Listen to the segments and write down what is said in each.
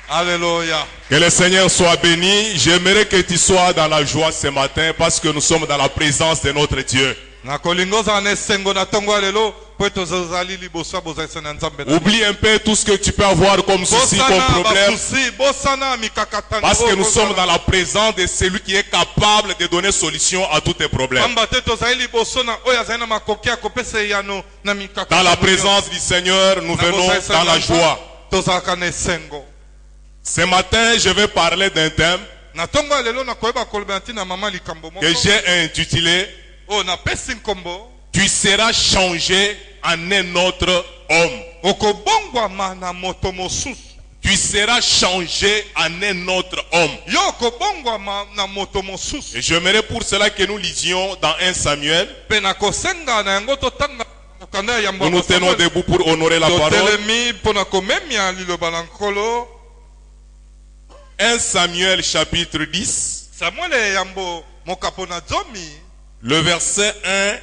Alléluia. Que le Seigneur soit béni. J'aimerais que tu sois dans la joie ce matin parce que nous sommes dans la présence de notre Dieu. Oublie un peu tout ce que tu peux avoir comme souci, comme problème. Parce que nous sommes dans la présence de celui qui est capable de donner solution à tous tes problèmes. Dans la présence du Seigneur, nous venons dans la joie. Ce matin, je vais parler d'un thème que j'ai intitulé « Tu seras changé en un autre homme ». Tu seras changé en un autre homme. Et j'aimerais pour cela que nous lisions dans 1 Samuel. Nous nous tenons debout pour honorer la parole. 1 Samuel chapitre 10. Le verset 1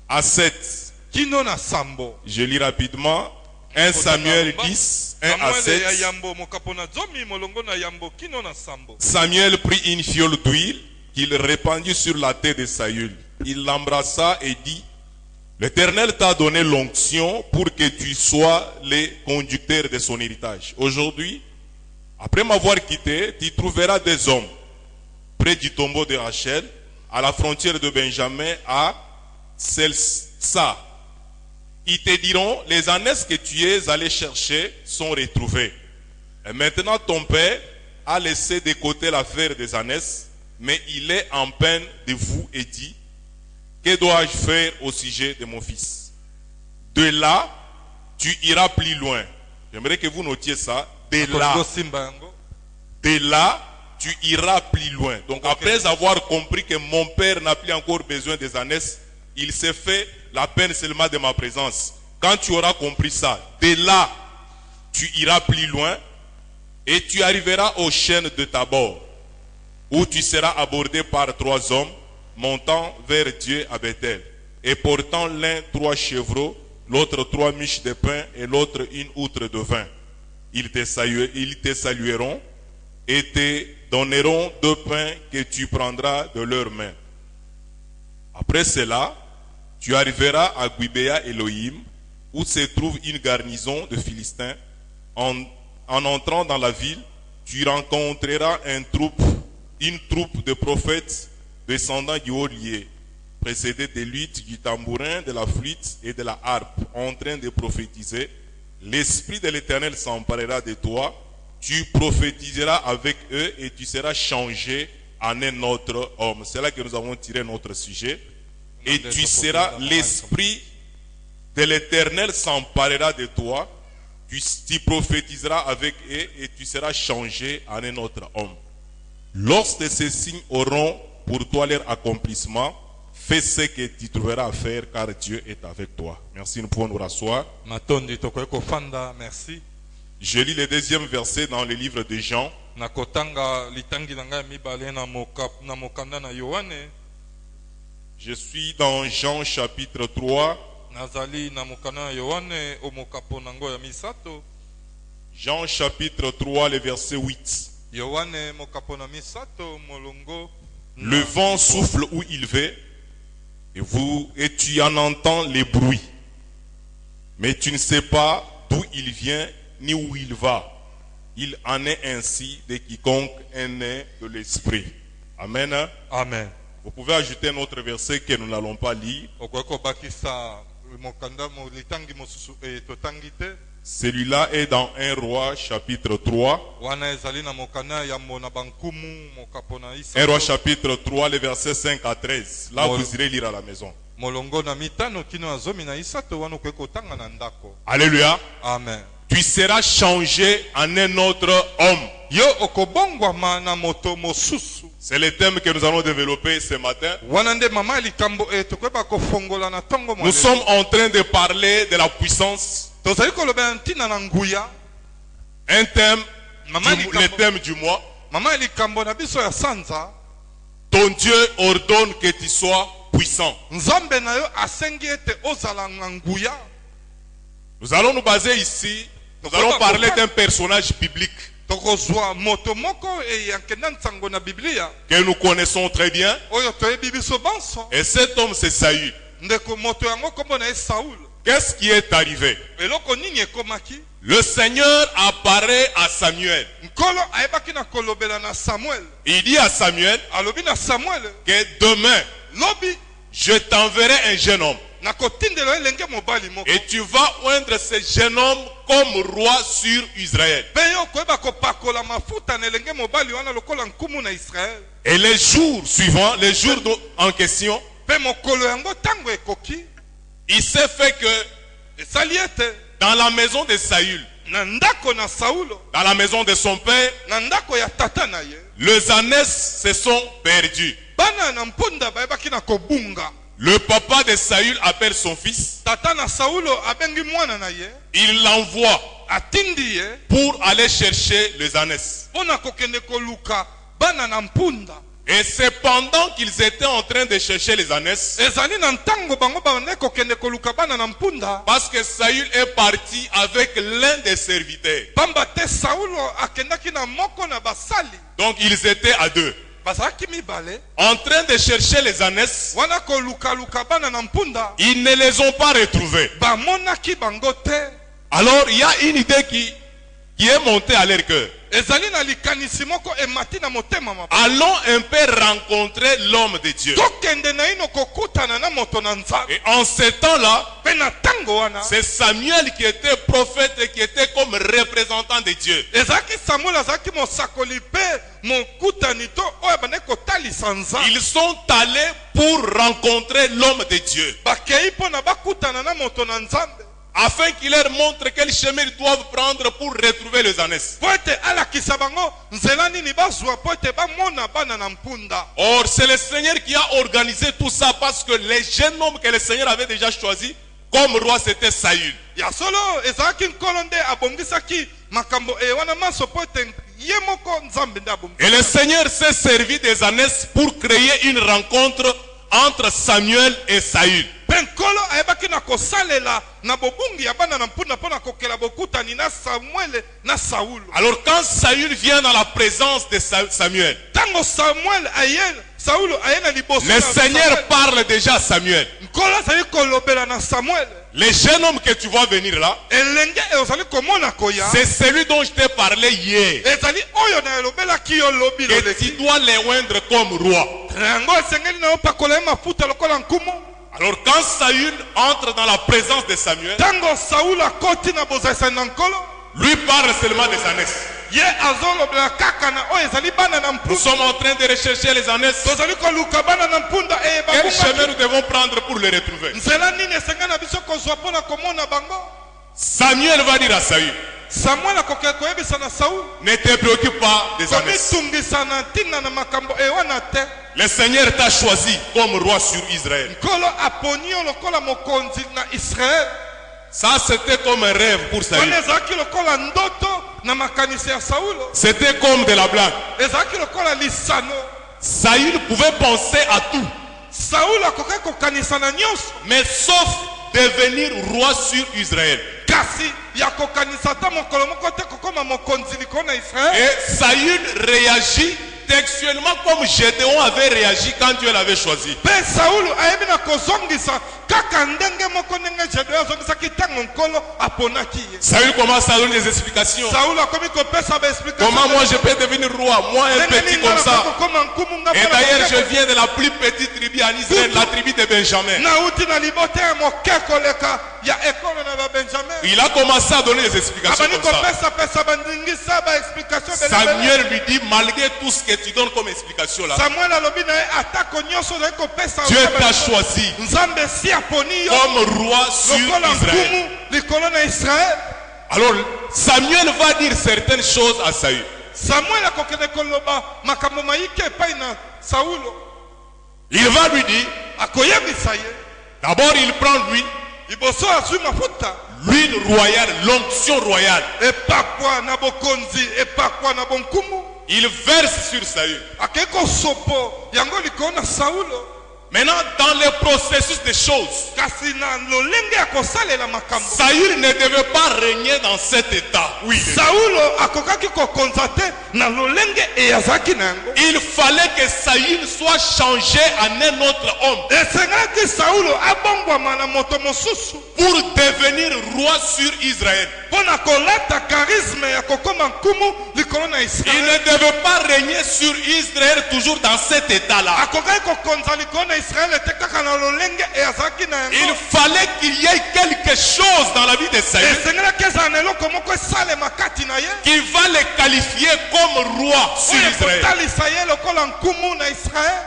à 7. Je lis rapidement. 1 Samuel 10, 1 à 7. Samuel prit une fiole d'huile qu'il répandit sur la tête de Saül. Il l'embrassa et dit: L'Éternel t'a donné l'onction pour que tu sois le conducteur de son héritage. Aujourd'hui, après m'avoir quitté, tu trouveras des hommes près du tombeau de Rachel, à la frontière de Benjamin, à Selsa. Ils te diront: les ânesses que tu es allé chercher sont retrouvées. Et maintenant ton père a laissé de côté l'affaire des ânesses, mais il est en peine de vous et dit: que dois-je faire au sujet de mon fils? De là, tu iras plus loin. J'aimerais que vous notiez ça. De là, tu iras plus loin. Donc après avoir compris que mon père n'a plus encore besoin des ânesses, il s'est fait la peine seulement de ma présence. Quand tu auras compris ça, de là, tu iras plus loin et tu arriveras aux chaînes de Tabor, où tu seras abordé par 3 hommes montant vers Dieu à Bethel, et portant l'un 3 chevreaux, l'autre 3 miches de pain et l'autre une outre de vin. Ils te salueront et te donneront 2 pains que tu prendras de leurs mains. Après cela, tu arriveras à Guibéa Elohim, où se trouve une garnison de Philistins. En entrant dans la ville, tu rencontreras une troupe de prophètes descendant du haut lieu, précédés des luttes, du tambourin, de la flûte et de la harpe, en train de prophétiser. L'Esprit de l'Éternel s'emparera de toi, tu prophétiseras avec eux et tu seras changé en un autre homme. C'est là que nous avons tiré notre sujet. Et tu seras, l'Esprit de l'Éternel s'emparera de toi, tu prophétiseras avec eux et tu seras changé en un autre homme. Lorsque ces signes auront pour toi leur accomplissement, fais ce que tu trouveras à faire, car Dieu est avec toi. Merci, nous pouvons nous rasseoir. Merci. Je lis le 2e verset dans le livre de Jean. Je suis dans Jean chapitre 3. Jean chapitre 3, le verset 8. Le vent souffle où il veut, et tu en entends les bruits. Mais tu ne sais pas d'où il vient ni où il va. Il en est ainsi de quiconque est né de l'esprit. Amen. Amen. Vous pouvez ajouter un autre verset que nous n'allons pas lire. Celui-là est dans 1 Roi chapitre 3. 1 Roi chapitre 3, les versets 5 à 13. Là, vous irez lire à la maison. Alléluia. Amen. Tu seras changé en un autre homme. C'est le thème que nous allons développer ce matin. Nous sommes en train de parler de la puissance. Un thème, le thème du mois. Ton Dieu ordonne que tu sois puissant. Nous allons nous baser ici. Nous allons parler d'un personnage biblique tokozwa moto moko eyankenda ntango na Biblia que nous connaissons très bien. oyo toyebi biso banso Et cet homme, c'est Saül. ndeko moto yango kombo na ye Saul. Qu'est-ce qui est arrivé? Eloko nini ekomaki? Le Seigneur apparaît à Samuel. Nkolo ayebaki na kolobela na Samuel. Il dit à Samuel Alobi na Samuel, que demain, lobi je t'enverrai un jeune homme. nakotindela elenge mobali moko. Et tu vas oindre ce jeune homme comme roi sur Israël. Pe yo koyeba kopakola mafuta na elenge mobali wana lokola nkumu na Israel. Et les jours suivants, les jours en question, Pe mokolo yango tango ekoki, il s'est fait que esali ete dans la maison de Saül, na ndako na Saulo, dans la maison de son père, na ndako ya tata na ye, les ânesses se sont perdus. bana na mpunda bayebaki na kobunga. Le papa de Saül appelle son fils. Tata na Saulo abengi mwana na ye, Il l'envoie atindi ye pour aller chercher les ânesses. mpona kokende koluka bana na mpunda. Et c'est pendant qu'ils étaient en train de chercher les ânesses, Ezali na ntango bango bande kokende koluka bana na mpunda, parce que Saül est parti avec l'un des serviteurs. pamba te Saulo akendaki na moko na basali. Donc ils étaient à deux. Bazalaki mibale En train de chercher les ânesses, wana koluka bana na mpunda, ils ne les ont pas retrouvés. bamonaki bango te. Alors il y a une idée qui est montée à leur cœur. Ezali na likanisi moko emati na motema mabe. Allons un peu rencontrer l'homme de Dieu. Tokende na ino kokutana na moto na Nzambe. Et en ce temps-là, Pe na tango wana c'est Samuel qui était prophète et qui était comme représentant de Dieu. ezalaki Samuel azalaki mosakoli pe mokutani to oyo bande kotalisa Nzambe. Ils sont allés pour rencontrer l'homme de Dieu, Bakei mpona bakutana na moto na Nzambe afin qu'il leur montre quel chemin ils doivent prendre pour retrouver les ânesses. po ete alakisa bango nzela nini bazwa po ete bamona bana na mpunda. Or, c'est le Seigneur qui a organisé tout ça, parce que les jeunes hommes que le Seigneur avait déjà choisis comme roi, c'était Saül. Ya solo ezalaki nkolo nde abongisaki makambo wana maso po ete ye moko Nzambe nde abongisa. Et le Seigneur s'est servi des ânesses pour créer une rencontre entre Samuel et Saül. Pe nkolo ayebaki na kosalela na bobungi ya bana na mpunda mpona kokela bokutani na Samuel na Saulo. Alors quand Saül vient dans la présence de Samuel, Tango Samuel aye Saulo aye na liboso le na Seigneur Samuel, parle déjà à Samuel. nkolo azali kolobela na Samuel, Le jeune homme que tu vois venir là, elenge ozali komona koya c'est celui dont je t'ai parlé hier. ezali oyo na elobelaki yo lobi Que tu loleki. dois les oindre comme roi. Yango esengeli na yo pakola ye mafuta lokola nkumu. Alors quand Saül entre dans la présence de Samuel, Tango Saulo akoti na bozalisani na nkolo, lui parle seulement des ânesses. ye azolobela kaka na oyo ezali bana na Nous mpunda. sommes en train de rechercher les ânesses. Tozali koluka bana na mpunda Quel chemin babungaki. nous devons prendre pour les retrouver? Nzela nini esenga na biso kozwa mpona komona bango? Samuel va dire à Saül, Samuel akokela koyebisa na Saul, ne te préoccupe pas des ânesses. komitungisa na ntina na makambo ewana te. Le Seigneur t'a choisi comme roi sur Israël. Nkolo aponi yo lokola mokonzi na Israel. Ça, c'était comme un rêve pour Saül. Wana ezalaki lokola ndoto na makanisi ya Saulo. C'était comme de la blague. Ezalaki lokola lisano. Saül pouvait penser à tout, Saulo akokaki kokanisa na nyonso, mais sauf devenir roi sur Israël. kasi ya kokanisa ata mokolo moko te kokoma mokonzi likolo na Israel. Et Saül réagit textuellement comme Gédéon avait réagi quand Dieu l'avait choisi. Pe Saulo ayebi na kozongisa kaka ndenge moko ndenge Gedeon azongisaki ntango nkolo aponaki ye. Saül commence à donner des explications. Saulo akomi kopesa baexplication. Comment moi je peux devenir roi, moi un petit comme ça. Et d'ailleurs je viens de la plus petite tribu en Israël, la tribu de Benjamin. nauti na libota ya moke koleka ya ekolo na babenjamin. Il a commencé à donner des explications Abani comme ça. kopesa pesa bandingisa baexplication belebele. Samuel lui dit, malgré tout ce que tu donnes comme explication là, Samuel alobi na ye atako nyonso ozali kopesa Dieu t'a choisi Nzambe si aponi yo comme roi sur lokola Israël. nkumu likolo na Israel. Alors Samuel va dire certaines choses à Saül. Samuel akokende koloba makambo mayike epai na Saulo. Il va lui dire, Akoyebisa ye d'abord il prend l'huile, liboso azwi mafuta l'huile royale, l'onction royale. epakwa na bokonzi epakwa na bonkumu. Il verse sur Saül. Akei kosopo yango likolo na Saulo. Maintenant, dans le processus des choses, kasi na lolenge ya kosalela makambo Saül ne devait pas régner dans cet état. Oui. Saulo akokaki kokonza te na lolenge eyazaki na yango. Il fallait que Saül soit changé en un autre homme esengaki Saulo abongwama na moto mosusu pour devenir roi sur Israël. mpo na kolata charisme ya kokoma nkumu likolo na Il Israel. ne devait pas régner sur Israël toujours dans cet état-là. akokaki kokonza likolo na Israel ete kaka na lolenge eyazaki na Il yango. fallait qu'il y ait quelque chose dans la vie de Saül esengelaki ezala na eloko moko esalema kati na ye qui va le qualifier comme roi sur oyo Israël. ekotalisa ye lokola nkumu na Israel.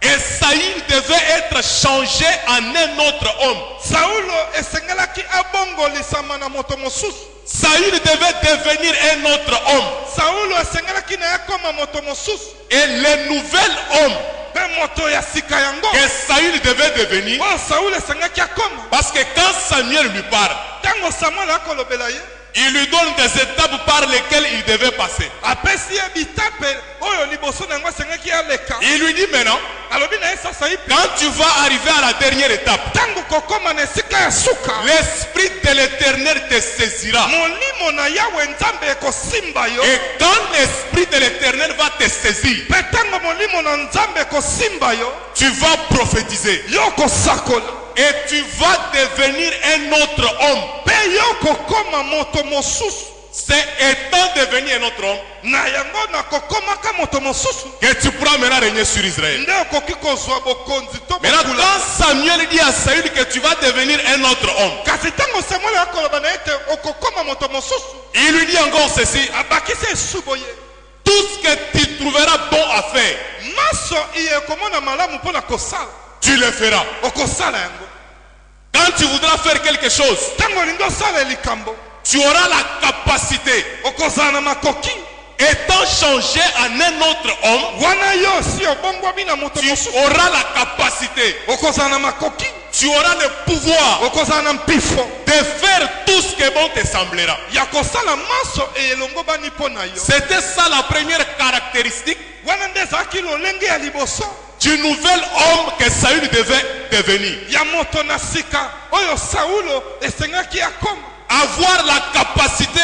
Et Saül devait être changé en un autre homme. Saulo esengelaki abongolisama na moto mosusu. Saül devait devenir un autre homme. Saulo esengelaki na ye koma moto mosusu. Et le nouvel homme mpe moto ya sika yango que Saül devait devenir, oyo Saulo esengaki akoma. parce que quand Samuel lui parle, Ntango Samuel akolobela ye il lui donne des étapes par lesquelles il devait passer. apesi ye bitape oyo liboso na yango esengaki aleka. Il lui dit maintenant, alobi na ye sasa ipi quand tu vas arriver à la dernière étape, ntango kokoma na esika ya suka l'esprit de l'Éternel te saisira. molimo na yawe nzambe ekosimba yo. Et quand l'esprit de l'Éternel va te saisir, mpe ntango molimo na nzambe ekosimba yo tu vas prophétiser. yo kosakola Et tu vas devenir un autre homme. mpe yo kokoma moto mosusu. C'est étant devenu un autre homme na yango na kokomaka moto mosusu que tu pourras maintenant régner sur Israël. nde okoki kozwa bokonzi to Maintenant, bokula. quand Samuel dit à Saül que tu vas devenir un autre homme, kasi ntango samuel akoloba na ete okokoma moto mosusu il lui dit encore ceci: abakisi esu boye tout ce que tu trouveras bon à faire, maso iye ekomona malamu mpo na kosala tu le feras. okosala yango. Quand tu voudras faire quelque chose, ntango olingi osala likambo tu auras la capacité, okozala na makoki étant changé en un autre homme, wana yo si obongwami na moto tu mosusu auras la capacité, okozala na makoki tu auras le pouvoir okozala na mpifo de faire tout ce que bon te semblera. ya kosala maso elongo bani mpo na yo. C'était ça la première caractéristique wana nde ezalaki lolenge ya liboso du nouvel homme que Saül devait devenir. ya moto na sika oyo Saulo esengaki akoma. Avoir la capacité,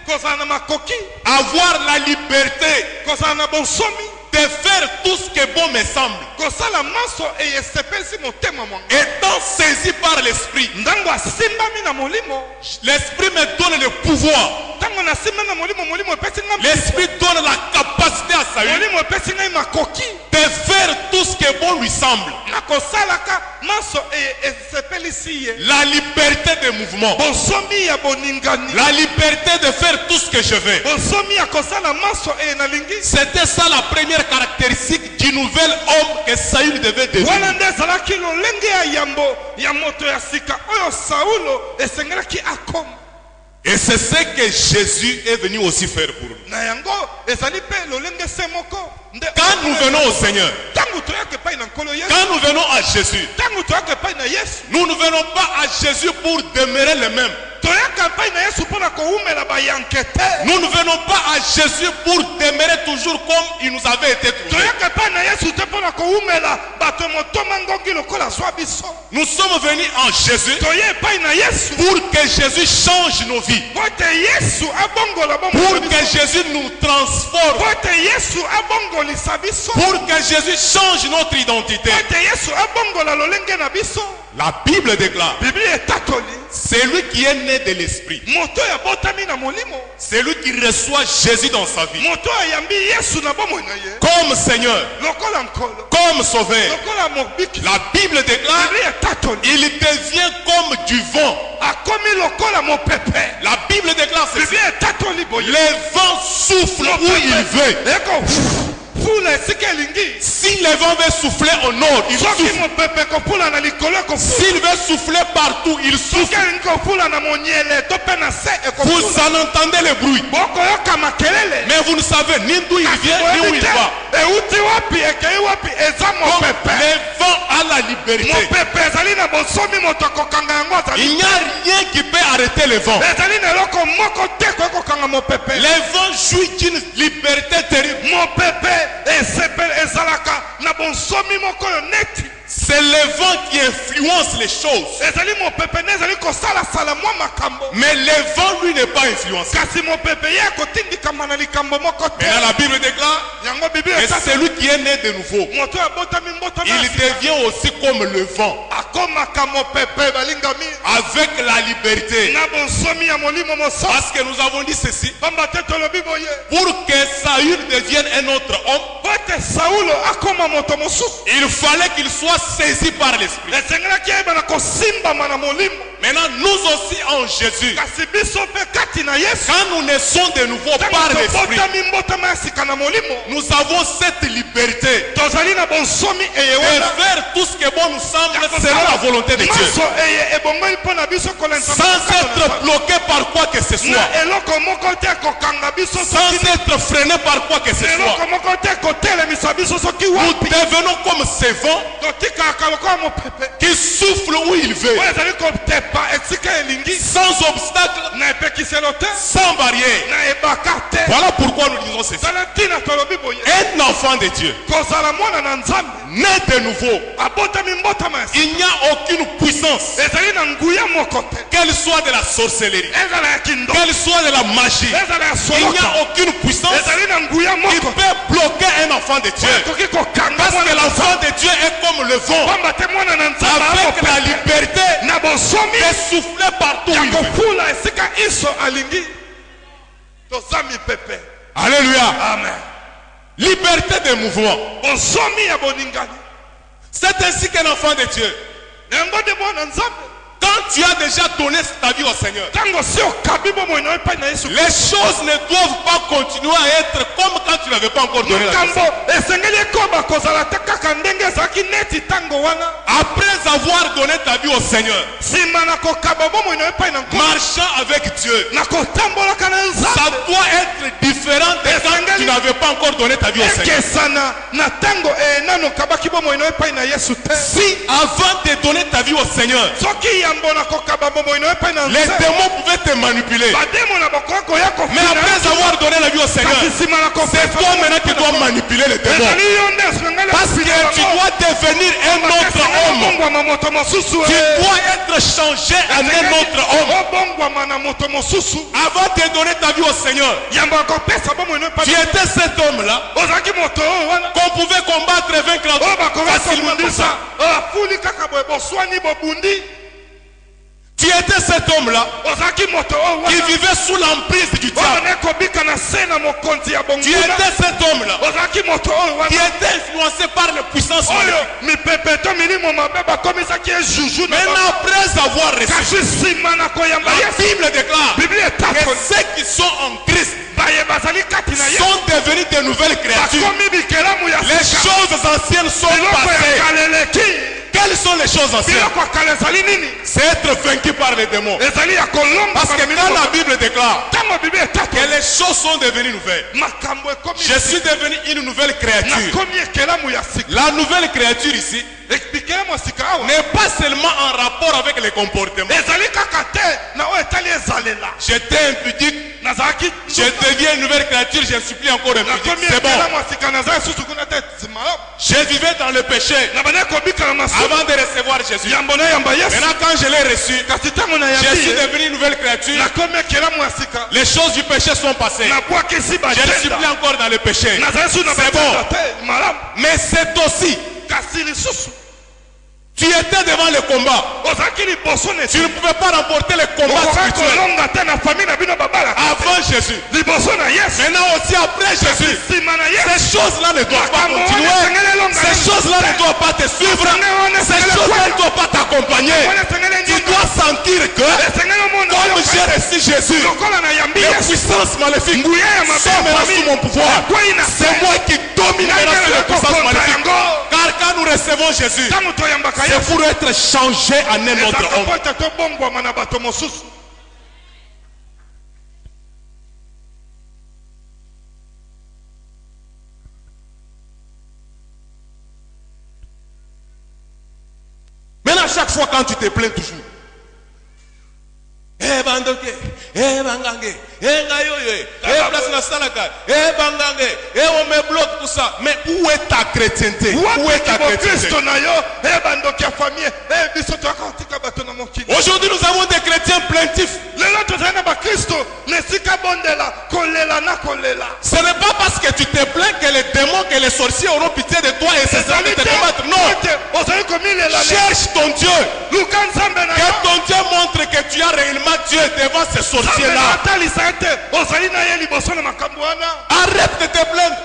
kozala na makoki avoir la liberté kozala na bonsomi de faire tout ce que bon me semble. kosala maso eyesepelisi motema mwango. Étant saisi par l'esprit, ntango asimbami na molimo l'esprit me donne le pouvoir. ntango nasimba na molimo molimo epesi ngai L'esprit donne la capacité à Saül molimo epesi ngai makoki de faire tout ce que bon lui semble. na kosalaka maso esepelisi ye. La liberté de mouvement, bonsomi ya boningani la liberté de faire tout ce que je veux. bonsomi ya kosala maso nalingi. C'était ça la première caractéristique du nouvel homme que Saül devait wana devenir. nde ezalaki lolenge ya yambo ya moto ya sika oyo Saulo esengelaki akoma. Et c'est ce que Jésus est venu aussi faire pour nous. na yango ezali mpe lolenge se moko nde Quand nous venons au Seigneur, ntango toyaka epai na nkolo yesu quand nous venons à Jésus, ntango toyaka epai na yesu nous ne venons pas à Jésus pour demeurer les mêmes. toyaka epai na yesu mpo na kowumela bayanke te. Nous ne venons pas à Jésus pour demeurer toujours comme il nous avait été trouvé. toyaka epai na yesu te mpo na kowumela bato motoma ngongi lokola zwa biso. Nous sommes venus en Jésus toye epai na yesu pour que Jésus change nos vies, po ete yesu abongola pour bomoi que biso, Jésus nous transforme, po ete yesu abongolisa biso, pour que Jésus change notre identité. po ete yesu abongola lolenge na biso. La Bible déclare, biblia etatoli celui qui est né de l'Esprit, moto oyo abotami na molimo, celui qui reçoit Jésus dans sa vie, moto oyo ayambi yesu na bomoi na ye comme Seigneur, lokola nkolo, comme Sauveur. lokola mobiki. La Bible déclare, biblia etatoli il devient comme du vent. akomi lokola mopepe. La Bible déclare ceci, biblia etatoli boye le vent souffle où il veut. eko fula esika elingi. Si le vent veut souffler au nord, il soki souffle. mopepe ekofula na likolo ekofula. S'il veut souffler partout, il soki souffle. elingi kofula na monyele to mpe na se Vous ekofula. en entendez le bruit, bokoyoka makelele mais vous ne savez ni d'où il vient ni où il va. euti wapi ekei wapi eza Donc, mopepe. le vent a la liberté. mopepe ezali na bonsomi moto akokanga yango azali. Il n'y a rien qui peut arrêter le vent. ezali na eloko moko te kokokanga mopepe. Le vent jouit d'une liberté terrible. mopepe ezalaka na bonsomi moko oyo neti. Ce C'est le vent qui influence les choses. ezali mopepe nde ezali kosalasala mwa makambo Mais le vent, lui, n'est pas influencé. kasi mopepe ye akotindikama na likambo moko te Maintenant, la Bible déclare, yango bible et esasa celui qui est né de nouveau, moto abotami mboto na il sika devient aussi comme le vent, akomaka mopepe balingami avec la liberté. na bonsomi ya molimo mosantu Parce que nous avons dit ceci, pamba te tolobi boye pour que Saül devienne un autre homme, po ete saulo akoma moto mosusu il fallait qu'il soit saisi par l'Esprit. esengelaki ayeba na kosimbama na molimo Maintenant, nous aussi en Jésus, kasi biso mpe kati na yesu quand nous naissons de nouveau par ntango l'Esprit, tobotami mbotama ya sika na molimo nous avons cette liberté tozali na bonsomi de eyewela faire tout ce que bon nous semble selon la volonté de Dieu, maso eye ebongoli mpo na biso kolenta sans être bloqué par quoi que ce soit, na eloko moko te kokanga biso sans soki être freiné par quoi que ce soit. eloko moko te kotelemisa biso soki Nous wapi devenons comme ces vents totikaka lokola mopepe qui soufflent où il veut, oyo ezali kotepa esika elingi sans obstacle, na epekiselo te sans barrière. na ebaka te Voilà pourquoi nous disons ceci. zala ntina tolobi boye Un enfant de Dieu, kozala mwana na nzambe né de nouveau, abotami mbotama ya sika il n'y a aucune puissance, ezali na nguya moko te qu'elle soit de la sorcellerie, ezala ya kindoki qu'elle soit de la magie, ezala ya il n'y soloka a aucune puissance ezali na nguya qui moko peut bloquer un enfant de Dieu. toki kokanga Parce que mwana na l'enfant de Dieu est comme le vent, pamba te mwana na nzambe avec la amopepe liberté na bonsomi de souffler partout où ya il veut. kofula esika iso alingi toza mipepe Alléluia. amen Liberté de mouvement. bonsomi ya boningani C'est ainsi qu'un enfant de Dieu, na yango nde mwana nzambe quand tu as déjà donné ta vie au Seigneur, ntango si okabi bomoi na yo epai na yesu les choses ne doivent pas continuer à être comme quand tu n'avais pas encore donné la vie. makambo esengeli ekoba kozala te kaka ndenge ezalaki neti ntango wana Après avoir donné ta vie au Seigneur, nsima na kokaba bomoi na yo epai na nkolo marchant avec Dieu, na kotambolaka na ça nzambe doit être différent de quand tu n'avais pas encore donné ta vie au Seigneur. ekesana na ntango nano okabaki bomoi na yo epai na yesu te Si avant de donner ta vie au Seigneur, soki yambo na kokaba bomoi na yo epai na les nzambe démons pouvaient te manipuler, bademo na bakoka koya mais après avoir donné la vie au Seigneur, kasi nsima na c'est toi maintenant qui dois manipuler les démons. ezali yo nde esengeli Parce que tu dois devenir un autre homme. obongwama moto mosusu Tu dois être changé en un autre homme. obongwama na moto mosusu Avant de donner ta vie au Seigneur, yambo akopesa bomoi na yo tu epai étais cet homme-là ozalaki moto oyo wana qu'on pouvait combattre et vaincre oyo bakoka facilement comme kobundisa ça. oyo afuli kaka boye boswani bobundi Tu étais cet homme-là ozalaki moto oyo qui wana vivait sous l'emprise du oyo diable. nekobika na se na mokonzi ya Tu bonguna étais cet homme-là ozalaki moto oyo qui wana était influencé par les puissances oyo maléfiques. mipepe to milimo mabe bakomisaki ye juju na Maintenant, après avoir reçu, kasi nsima na koyamba la yesu Bible déclare biblia que etatoli ceux qui sont en Christ baye bazali kati na ye sont devenus de nouvelles créatures. bakomi bikelamu ya Les sika choses anciennes sont biloko ya passées. kala eleki Quelles sont les choses anciennes? biloko ya kala ezali nini C'est être vaincu par les démons. ezali ya kolomba Parce que quand la Bible déclare ntango biblia que etatoli les choses sont devenues nouvelles, makambo ekomi je suis devenu une nouvelle créature. nakomi ekelamu ya sika La nouvelle créature ici bikelamu ya sika awa n'est pas seulement en rapport avec les comportements. ezali kaka te na oyo etali ezalela J'étais impudique, nazalaki je deviens une nouvelle créature, je ne suis plus encore impudique. nakomi C'est bon. ekelamu ya sika naza lisusu kuna te zimalamu Je vivais dans le péché na bande kobika na masumu avant de recevoir Jésus. yambo na yamba yesu Maintenant, quand je l'ai reçu, kasi ntango na je yambi suis ye devenu une nouvelle créature. nakomi ekelamu ya sika Les choses du péché sont passées. nabwakisi Je ne suis plus batenda encore dans le péché. nazali su na C'est batenda bon. te malamu Mais c'est aussi, kasi lisusu tu étais devant le combat. ozalaki liboso na Tu ne pouvais pas remporter le combat okoka spirituel kolonga te na famille na bino babalaka avant Jésus. liboso na yesu Maintenant aussi après Jésus, nsima na yesu ces choses-là ne doivent pas Makambo wana continuer. esengeli elonga Ces na choses-là nzambe. ne doivent pas te suivre. Makambo wana Ces esengeli choses-là ekwela. ne doivent pas t'accompagner. wana esengeli Tu enyonga. dois sentir que, esengeli omona comme yo j'ai reçu Jésus, lokola na yambi les yesu puissances maléfiques nguya ya mabe sont ya maintenant famille sous mon pouvoir. ekwei na C'est moi qui domine maintenant sur les puissances maléfiques. yango Car quand nous recevons Jésus, ntango toyambaka c'est yesu pour être changé en un autre ezalaka homme. po ete tobongwama na bato mosusu Maintenant, chaque fois quand tu te plains toujours, eh bandoke, eh bangange, ngayoye, place na salaka, bangange, on me bloque tout ça. Mais où est ta chrétienté? Où est ta chrétienté? Aujourd'hui, nous avons des chrétiens plaintifs. Ce n'est pas parce que tu te plains que les démons, que les sorciers auront pitié de toi et c'est ça de te combattre. Non. Cherche ton Dieu. Que ton Dieu montre que tu as réellement Dieu devant ces sorciers-là. Arrête de te plaindre.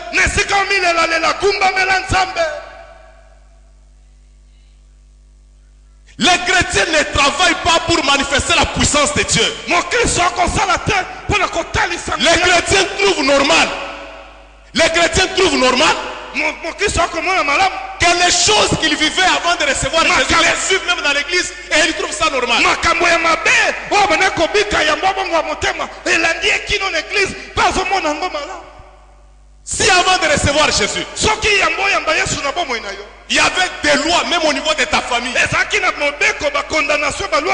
Les chrétiens ne travaillent pas pour manifester la puissance de Dieu. Les chrétiens trouvent normal. Les chrétiens trouvent normal que les choses qu'ils vivaient avant de recevoir Jésus les suivent même dans l'église et ils trouvent ça normal. Si avant de recevoir Jésus, il y avait des lois même au niveau de ta famille, que dans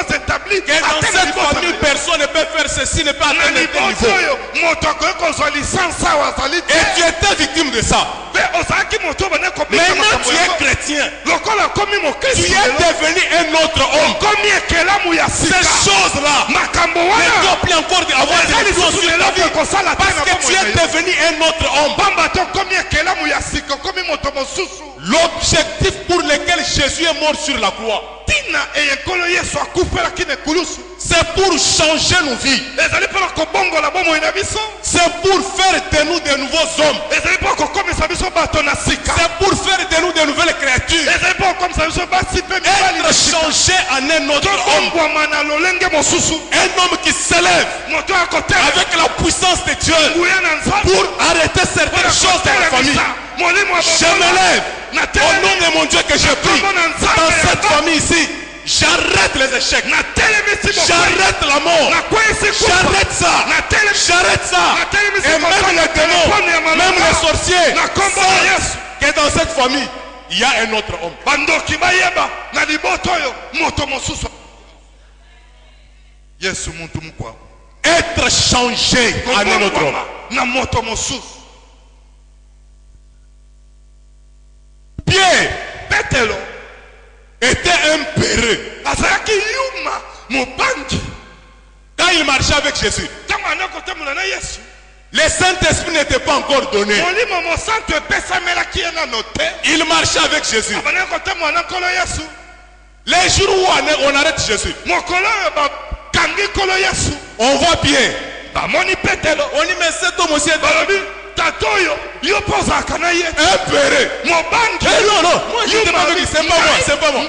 cette famille personne ne peut faire ceci, ne peut atteindre tel niveau, et tu étais victime de ça. Maintenant tu es chrétien, tu es devenu un autre homme. Ces choses-là ne doivent plus encore avoir de l'influence sur ta vie, parce que tu es devenu un autre homme. L'objectif pour lequel Jésus est mort sur la croix, c'est pour changer nos vies. C'est pour faire de nous de nouveaux hommes. C'est pour faire de nous de nouvelles créatures. Être changé en un autre homme. Un homme qui s'élève avec la puissance de Dieu pour arrêter certaines choses dans la famille. Je me lève au nom de mon Dieu que j'ai pris dans cette famille ici. J'arrête les échecs. J'arrête la mort. J'arrête ça. J'arrête ça. Et même les démons, même les sorciers, savent que dans cette famille, il y a un autre homme. Être changé en un autre homme. Pierre était un péreux. Quand il marchait avec Jésus, le Saint-Esprit n'était pas encore donné. Il marchait avec Jésus. Les jours où on arrête Jésus, on voit bien. On y met cet homme aussi. Un péré. Non, moi je te demande, c'est pas moi.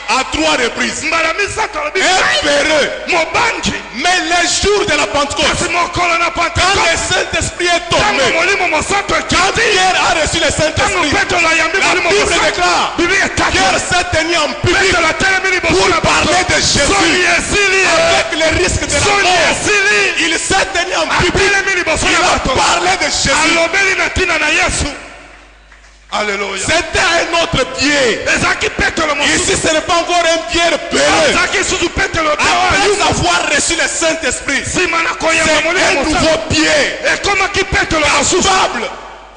À 3 reprises. Un péreux. Mais les jours de la Pentecôte, quand le Saint-Esprit est tombé, quand Pierre a reçu le Saint-Esprit, la Bible déclare Pierre s'est tenu en public pour parler de Jésus avec les risques de la mort. Il s'est tenu en public. Il a parlé de Jésus. Alléluia. C'était un autre pied. Ici ce n'est pas encore un pied péré. Après avoir reçu le Saint-Esprit, c'est un nouveau pied capable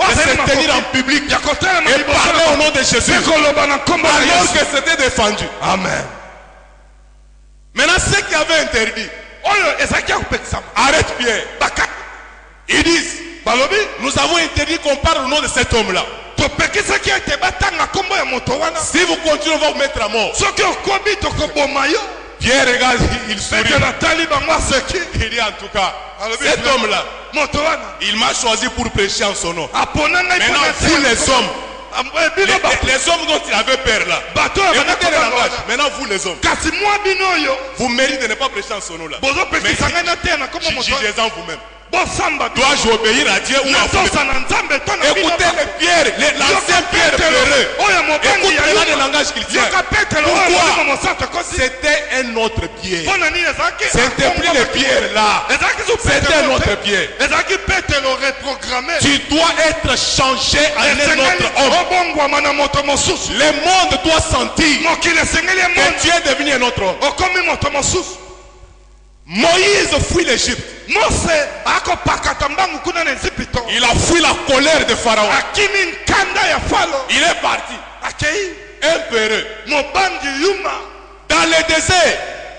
de se tenir en public et parler au nom de Jésus alors que c'était défendu. Amen. Maintenant ceux qui avaient interdit, arrête Pierre. Ils disent, nous avons interdit qu'on parle au nom de cet homme-là. Si vous continuez, on va vous mettre à mort. Pierre regarde, il sourit. Il dit en tout cas, cet homme-là, il m'a choisi pour prêcher en son nom. Maintenant, vous les hommes, les hommes dont il avait peur là, écoutez le langage. Maintenant vous les hommes, vous méritez de ne pas prêcher en son nom là. Mais jugez-en vous-même. Dois-je obéir à Dieu ou à vous? Écoutez le Pierre, l'ancien Pierre peureux. Écoutez le langage qu'il tient. Pourquoi? C'était un autre Pierre. C'était plus le Pierre là. C'était un autre Pierre. Tu dois être changé en un autre homme. Le monde doit sentir que tu es devenu un autre homme. Moïse fuit l'Égypte. Mose akopakata mbangu kuna na Ezipito. Il a fui la colère de Pharaon. Akimi nkanda ya Falo. Il est parti. Akei Impéreux. mobangi yuma. Dans le désert,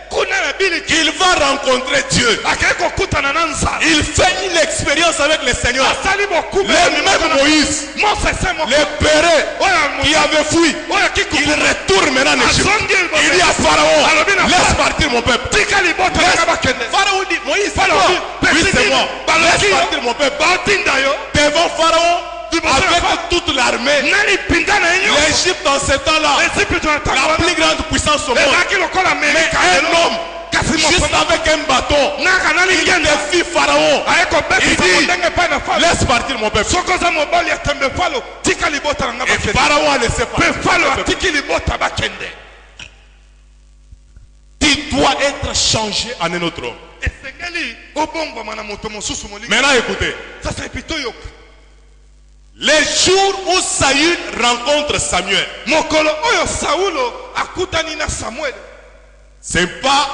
Kuna na biliki. il va rencontrer Dieu. Akeko kutana na nza. Il fait une expérience avec le Seigneur. Asali bokube. Le même Moïse, Mose semo. l'Empéreux Oya qui avait fui, Oya kiku. il retourne maintenant en Égypte. Il dit à Alors, Pharaon, bien, laisse partir mon peuple. Tika libota Laisse- na bakende. Pharaon dit, Moïse, c'est Pharaon moi. dit, Oui, c'est moi. Baloki Laisse yo. partir mon peuple. Batinda yo. Devant Pharaon, Pharaon. avec toute l'armée, Nani pinda na enyo. l'Égypte dans ce temps-là, Ezipito na la tango. plus grande puissance au monde. Ezaki lokola Mais Amerika. un homme, Kasi juste mokomo. avec un bâton, Naka nani il ngenda. défie Pharaon. Ayeko Il beti dit, ndenge pa na Falo. laisse partir mon peuple. Sokoza mobali ya tembe Falo. Tika libota na Et bakende. Pharaon a laissé Pe partir. Falo atiki libota bakende. Tu dois être changé en un autre homme. Esengeli obongwa na moto mosusu molingi. Maintenant écoutez, Sasa epito yoka. les jours où Saül rencontre Samuel, Mokolo oyo Saulo akutani na Samuel. c'est pas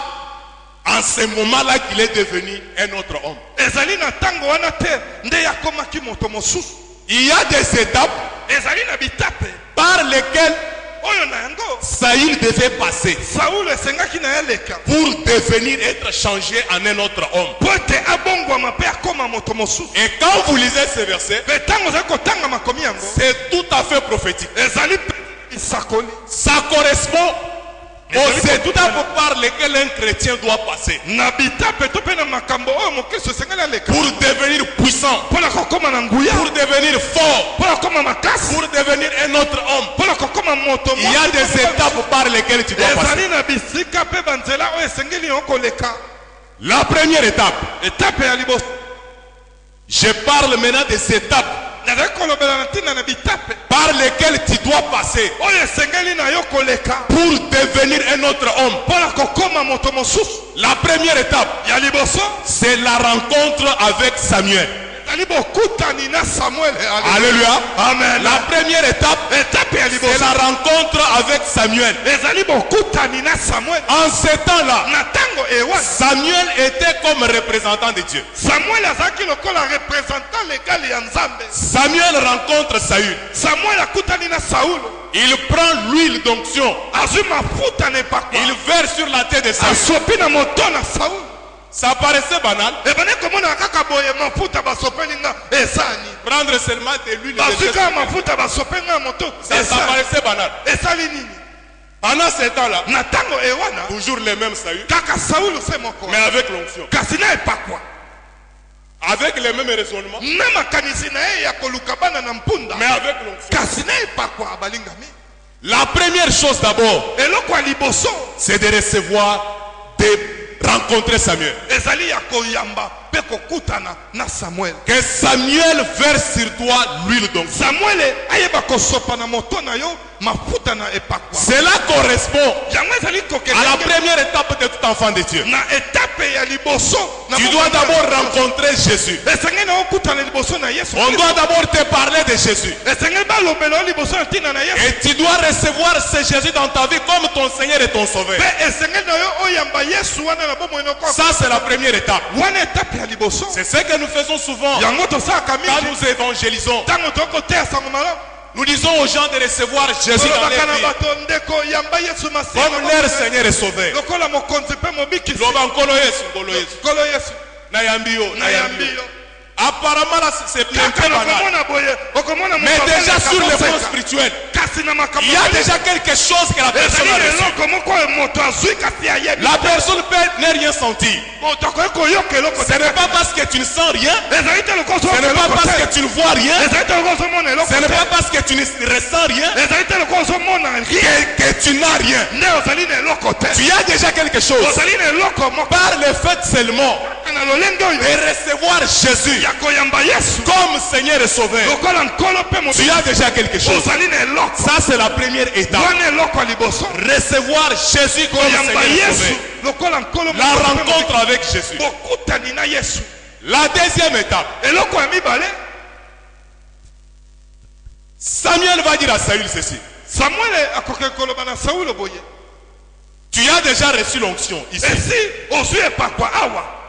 en ce moment-là qu'il est devenu un autre homme. Ezali na tango wana te nde yakomaki moto mosusu. Il y a des étapes Ezali na bitape par lesquelles oyo na yango Saül devait passer Saulo esengaki na yaleka pour devenir, être changé en un autre homme. po ete abongwama mpe akoma moto mosusu. Et quand vous lisez ce verset, Mpe ntango ozali kotanga makomi yango c'est tout à fait prophétique. ezali mpe isakoli. Ça correspond aux étapes par lesquelles un chrétien doit passer Na bitape to mpe na makambo oyo mokristo esengeli aleka pour devenir puissant, mpona kokoma na nguya, pour devenir fort, mpona kokoma makasi, pour devenir un autre homme. mpona kokoma moto. Il y a des étapes par lesquelles tu dois passer. ezali na bisika mpe banzela oyo esengeli yo koleka. La première étape, Etape ya liboso je parle maintenant des étapes nazali kolobela na ntina na bitape par lesquelles tu dois passer oyo esengeli na yo koleka pour devenir un autre homme. mpona kokoma moto mosusu. La première étape, Ya liboso c'est la rencontre avec Samuel. ezali bokutani na Samuel. Alléluia. Amen. La première étape, Etape ya c'est liboso la rencontre avec Samuel. ezali bokutani na Samuel. En ce temps-là, Na tango ewana Samuel était comme représentant de Dieu. Samuel azalaki lokola représentant légal ya Nzambe. Samuel rencontre Saül. Samuel akutani na Saulo, Il prend l'huile d'onction. azwi mafuta na epakwa, Il verse sur la tête de Saül. asopi na moto na Saulo. Ça paraissait banal. Ebani komona kaka boye mafuta basopeli nga esani. Prendre seulement de l'huile de Bazwi tête. kaka mafuta basopeli nga moto Ça esani. paraissait banal. Esali nini? Pendant ce temps-là, Na tango ewana toujours le même Saül, kaka Saulo se moko, mais avec l'onction. kasi na epakwa, Avec les mêmes raisonnements, na makanisi na ye ya koluka bana na mpunda, mais avec l'onction. kasi na epakwa abalingami. La première chose d'abord, Eloko ya liboso c'est de recevoir, de rencontrer Samuel. ezali ya koyamba mpe kokutana na Samuel. Que Samuel verse sur toi l'huile d'onction. Samuel ayeba kosopa na moto na yo mafuta na epakwa. Cela correspond Yango ezali à la kokende première étape de tout enfant de Dieu. na etape ya liboso. Na Tu dois d'abord rencontrer Jésus. esengeli na okutana liboso na Yesu. On doit d'abord te parler de Jésus. esengeli balobela yo liboso na ntina na Yesu. Et tu dois recevoir ce Jésus dans ta vie comme ton Seigneur et ton Sauveur. Mpe esengeli na yo oyamba Yesu wana na bomoi na kwako. Ça, c'est la première étape. Wana etape ya liboso. C'est ce que nous faisons souvent Yango tosalaka quand mingi nous évangélisons. ntango tokoteya sango malamu. Nous disons aux gens de recevoir Jésus dans tolobaka leur na vie bato ndeko yamba Yesu masiya comme leur Seigneur et Sauveur. lokola mokonzi mpe mobikisi. Loba nkolo Yesu, nkolo Yesu. Nkolo Yesu Nayambi yo, na nayambi yambi yo. yo. Apparemment là, c'est un peu Kaka banal. nakomona boye okomona Mais moto déjà asalaka sur le plan moseka. spirituel, kasi na makambo il y a déjà quelque chose que la personne a ezali reçu. eloko moko oyo moto azwi kasi ayebi. La personne peut ne rien sentir. moto akoki koyoka eloko Ce n'est pas parce que tu ne sens rien, ezali te lokola ce ozoyoka n'est pas eloko parce que te. tu ne vois rien, ezali te lokola ozomona eloko ce n'est pas te. parce que tu ne ressens rien ezali te lokola ozomona rien que tu n'as rien. nde ozali na eloko te. Tu as déjà quelque chose. ozali na eloko moko Par le fait seulement na lolenge oyo de recevoir Jésus ya koyamba Yesu comme Seigneur et Sauveur, lokola nkolo mpe tu mobili. as déjà quelque chose. ozali na eloko Ça, c'est la première étape. wana eloko ya liboso Recevoir Jésus comme koyamba Seigneur et Yesu Sauveur. lokola nkolo La moko mpe rencontre mobili. avec Jésus. bokutani na Yesu. La deuxième étape, eloko ya mibale Samuel va dire à Saül ceci. Samuel akoki koloba na Saulo boye Tu as déjà reçu l'onction ici.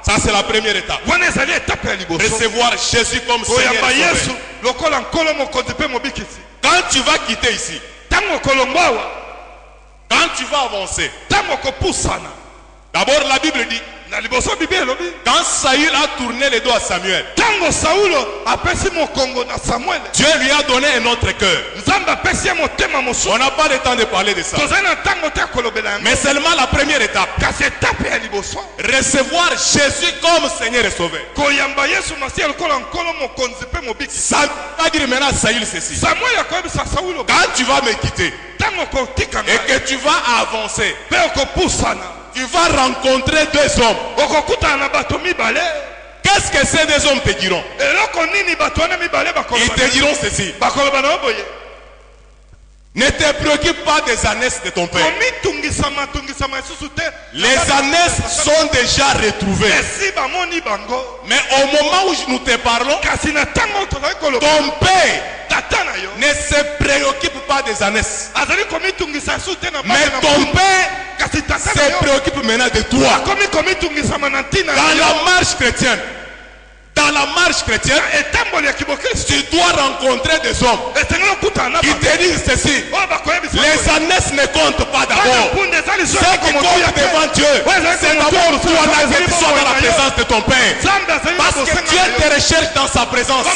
Ça c'est la première étape. Recevoir Jésus comme Seigneur et Sauveur. Quand tu vas quitter ici, quand tu vas avancer, d'abord la Bible dit, quand Saül a tourné le dos à Samuel, Dieu lui a donné un autre cœur. On n'a pas le temps de parler de ça. Mais seulement la première étape, recevoir Jésus comme Seigneur et Sauveur. Ça va dire maintenant à Saül ceci. Quand tu vas me quitter et que tu vas avancer, tu vas rencontrer deux hommes. Qu'est-ce que ces deux hommes te diront? Ils te diront ceci. Ne te préoccupe pas des ânesses de ton père. Les ânesses sont déjà retrouvées. Mais au moment où nous te parlons, ton père ne se préoccupe pas des ânesses. Mais ton père se préoccupe maintenant de toi. Dans la marche chrétienne, tu dois rencontrer des hommes qui te disent ceci. Les ânesses ne comptent pas d'abord. Ce qui compte devant Dieu, c'est d'abord toi là que tu sois dans la présence de ton Père. Parce que Dieu te recherche dans sa présence.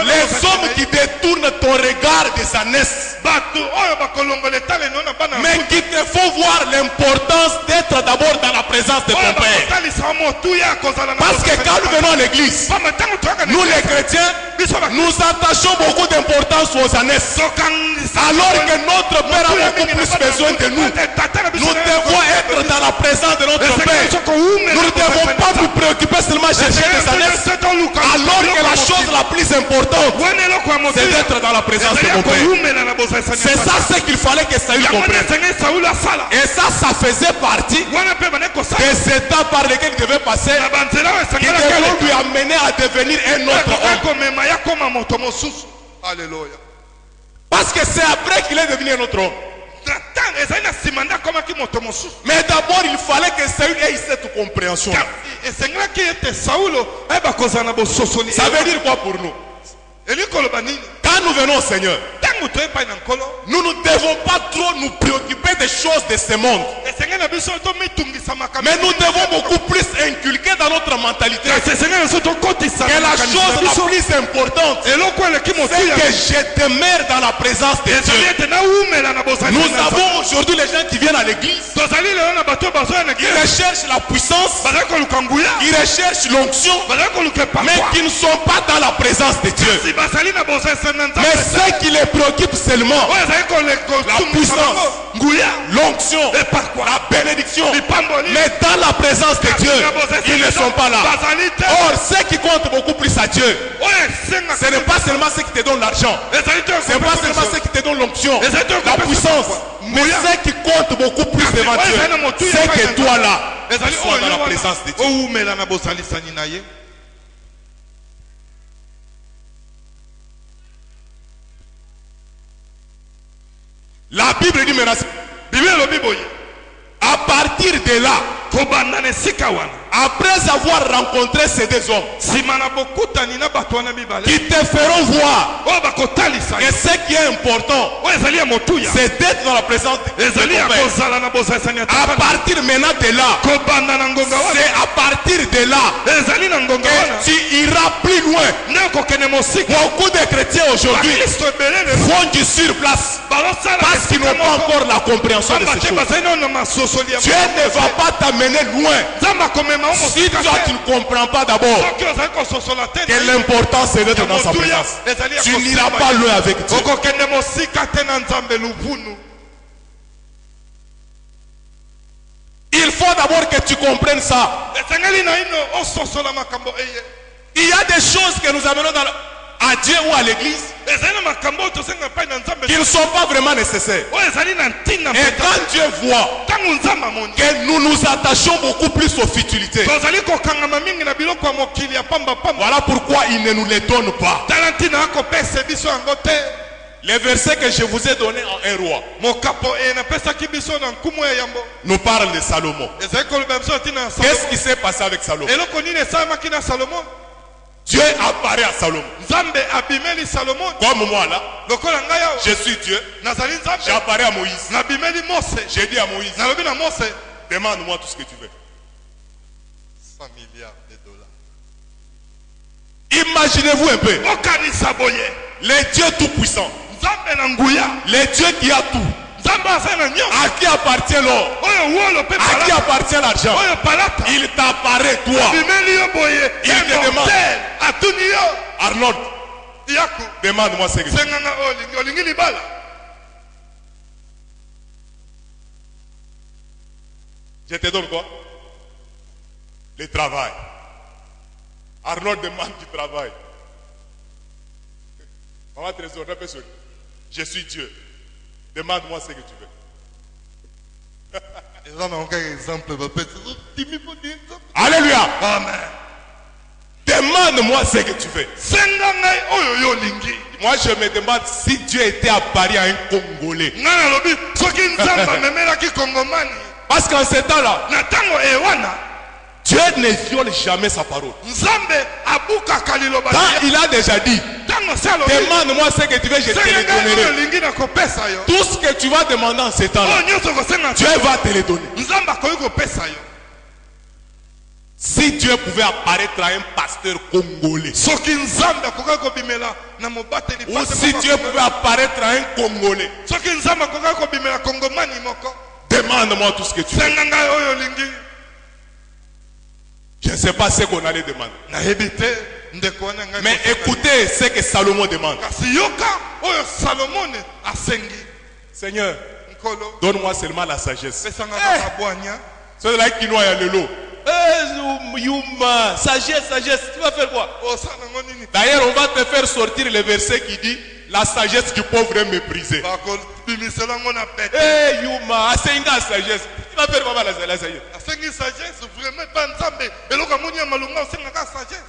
Les hommes qui détournent ton regard des ânesses, mais qui te font voir l'importance d'être d'abord dans la présence de ton Père. Parce que quand nous venons à l'église, nous les chrétiens, nous attachons beaucoup d'importance aux ânesses. Alors que notre Père a beaucoup plus besoin de nous. Nous devons être dans la présence de notre Père. Nous ne devons pas nous préoccuper seulement de chercher des ânesses. Alors que la chose la plus importante, c'est d'être dans la présence de mon Père. C'est ça ce qu'il fallait que Saül comprenne. Et ça faisait partie des étapes par lesquelles il devait passer, qui devaient lui amener à devenir un autre homme. Alléluia. Parce que c'est après qu'il est devenu un autre homme. Mais d'abord il fallait que Saül ait cette compréhension. Ça veut dire quoi pour nous? Quand nous venons au Seigneur, nous ne devons pas trop nous préoccuper des choses de ce monde. Mais nous devons beaucoup plus inculquer dans notre mentalité que la chose la plus importante, c'est que je demeure dans la présence de Dieu. Nous avons aujourd'hui les gens qui viennent à l'église, qui recherchent la puissance, qui recherchent l'onction, mais qui ne sont pas dans la présence de Dieu. Mais ce qui les préoccupe seulement, la puissance, l'onction, la bénédiction, mais dans la présence de Dieu, ils ne sont pas là. Or, ce qui compte beaucoup plus à Dieu, ce n'est pas seulement ce qui te donne l'argent, ce n'est pas seulement ce qui te donne l'onction, la puissance, mais ce qui compte beaucoup plus devant Dieu, c'est que toi là, tu sois dans la présence de Dieu. La Bible dit maintenant, à partir de là, après avoir rencontré ces deux hommes qui te feront voir que ce qui est important, c'est d'être dans la présence de ton Père. À partir maintenant de là, c'est à partir de là que tu iras plus loin. Beaucoup de chrétiens aujourd'hui font du sur place parce qu'ils n'ont pas encore la compréhension de ces choses. Dieu ne va pas t'amener loin si toi tu ne comprends pas d'abord que l'important c'est d'être dans sa présence. Tu n'iras pas loin avec Dieu. Il faut d'abord que tu comprennes ça. Il y a des choses que nous amenons à Dieu ou à l'église qui ne sont pas vraiment nécessaires. Et quand Dieu voit que nous nous attachons beaucoup plus aux futilités, voilà pourquoi il ne nous les donne pas. Les versets que je vous ai donnés en un roi nous parlent de Salomon. Qu'est-ce qui s'est passé avec Salomon? Dieu apparaît à Salomon. Comme moi là, je suis Dieu. J'apparais à Moïse. J'ai dit à Moïse, demande-moi tout ce que tu veux. 100 milliards de dollars. Imaginez-vous un peu. Les dieux tout-puissants. Les dieux qui a tout. À qui appartient l'or? À qui appartient l'argent? Il t'apparaît toi. Il te demande, Arnold, demande-moi ce que tu veux. Je te donne quoi? Le travail. Arnold demande du travail. Maman Trésor, je suis Dieu. Demande-moi ce que tu veux. Alléluia. Amen. Demande-moi ce que tu veux. Moi je me demande si Dieu était apparu à un Congolais. Parce qu'en ce temps-là, Dieu ne viole jamais sa parole. Quand il a déjà dit, demande-moi ce que tu veux, je te le donnerai. Tout ce que tu vas demander en ce temps-là, Dieu va te le donner. Si Dieu pouvait apparaître à un pasteur congolais, ou si Dieu pouvait apparaître à un Congolais, demande-moi tout ce que tu veux. Je ne sais pas ce qu'on allait demander. Mais écoutez ce que Salomon demande. Seigneur, donne-moi seulement la sagesse. C'est là qui noie le lot. Yuma, sagesse, tu vas faire quoi? D'ailleurs, on va te faire sortir le verset qui dit la sagesse du pauvre est méprisée. Yuma, asenga sagesse. Tu vas faire quoi la sagesse?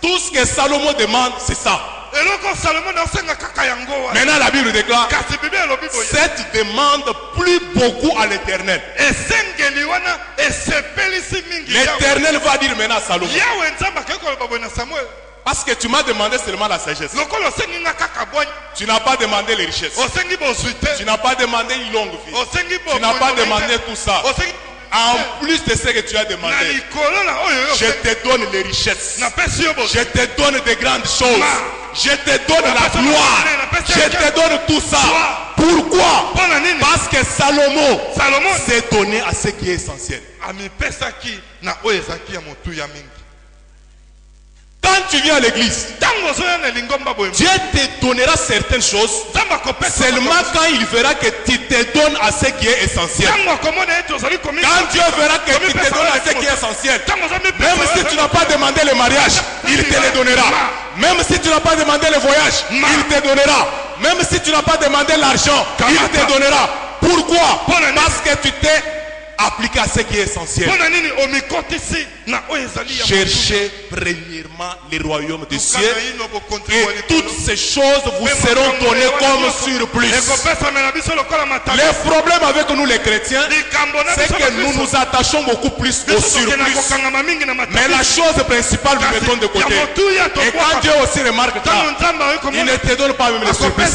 Tout ce que Salomon demande, c'est ça. Maintenant, la Bible déclare, cette demande plus beaucoup à l'Éternel. L'Éternel va dire maintenant à Salomon, parce que tu m'as demandé seulement la sagesse. Tu n'as pas demandé les richesses. Tu n'as pas demandé une longue vie. Tu n'as pas demandé tout ça. En plus de ce que tu as demandé, je te donne les richesses. Je te donne de grandes choses. Je te donne la gloire. Je te donne tout ça. Pourquoi? Parce que Salomon s'est donné à ce qui est essentiel. Quand tu viens à l'église, Dieu te donnera certaines choses seulement quand il verra que tu te donnes à ce qui est essentiel. Quand Dieu verra que tu te donnes à ce qui est essentiel, même si tu n'as pas demandé le mariage, il te le donnera. Même si tu n'as pas demandé le voyage, il te donnera. Même si tu n'as pas demandé l'argent, il te donnera. Pourquoi? Parce que tu t'es appliqué à ce qui est essentiel. Cherchez premièrement les royaumes des cieux et toutes ces choses vous seront données comme surplus. Le problème avec nous les chrétiens, c'est que nous nous attachons beaucoup plus au surplus. Mais la chose principale, nous mettons de côté. Et quand Dieu aussi remarque ça, il ne te donne pas même le surplus.